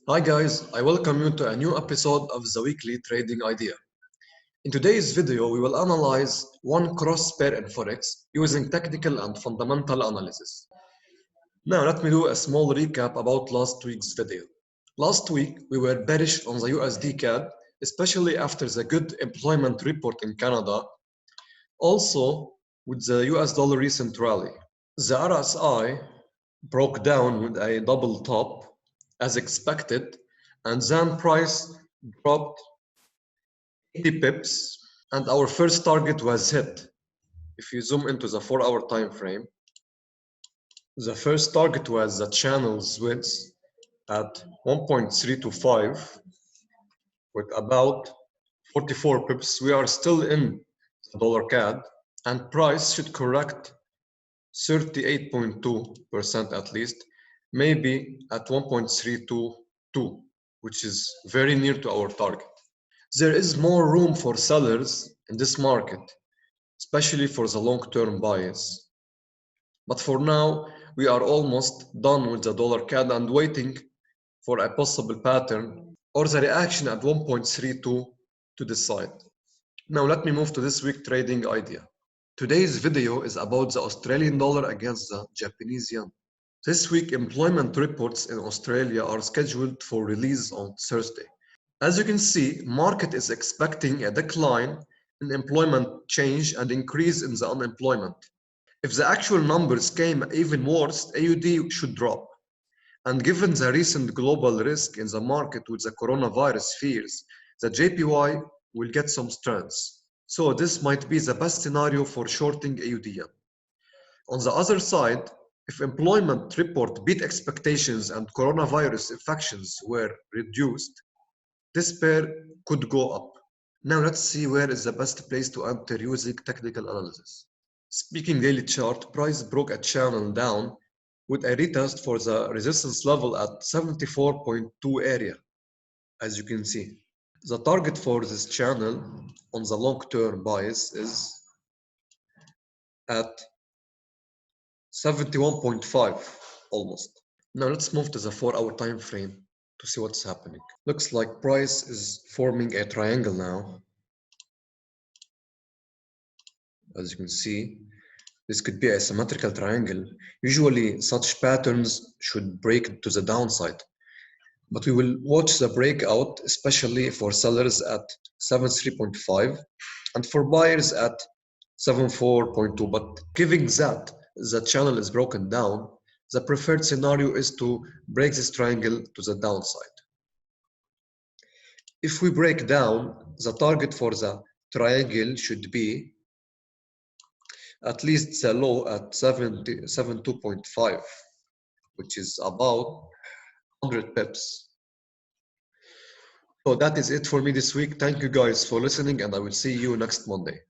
Hi guys, I welcome you to a new episode of the Weekly Trading Idea. In today's video, we will analyze one cross pair in Forex using technical and fundamental analysis. Now let me do a small recap about last week's video. Last week, we were bearish on the USD CAD, especially after the good employment report in Canada, also with the US dollar recent rally. The RSI broke down with a double top as expected, and then price dropped 80 pips and our first target was hit. If you zoom into the 4-hour time frame, the first target was the channel's width at 1.325 with about 44 pips. We are still in the dollar CAD and price should correct 38.2% at least, maybe at 1.322, which is very near to our target. There is more room for sellers in this market, especially for the long-term buyers. But for now, we are almost done with the dollar CAD and waiting for a possible pattern or the reaction at 1.32 to decide. Now let me move to this week trading idea. Today's video is about the Australian dollar against the Japanese yen. This week employment reports in Australia are scheduled for release on Thursday. As you can see, market is expecting a decline in employment change and increase in the unemployment. If the actual numbers came even worse, AUD should drop. And given the recent global risk in the market with the coronavirus fears, the JPY will get some strength. So this might be the best scenario for shorting AUD. On the other side, if employment report beat expectations and coronavirus infections were reduced, this pair could go up. Now let's see where is the best place to enter using technical analysis. Speaking daily chart, price broke a channel down with a retest for the resistance level at 74.2 area, as you can see. The target for this channel on the long-term bias is at 71.5 almost. Now let's move to the 4-hour time frame to see what's happening. Looks like price is forming a triangle now. As you can see, this could be a symmetrical triangle. Usually such patterns should break to the downside. But we will watch the breakout, especially for sellers at 73.5 and for buyers at 74.2. But given that the channel is broken down, the preferred scenario is to break this triangle to the downside. If we break down, the target for the triangle should be at least the low at 72.5, which is about 100 pips. So that is it for me this week. Thank you guys for listening, and I will see you next Monday.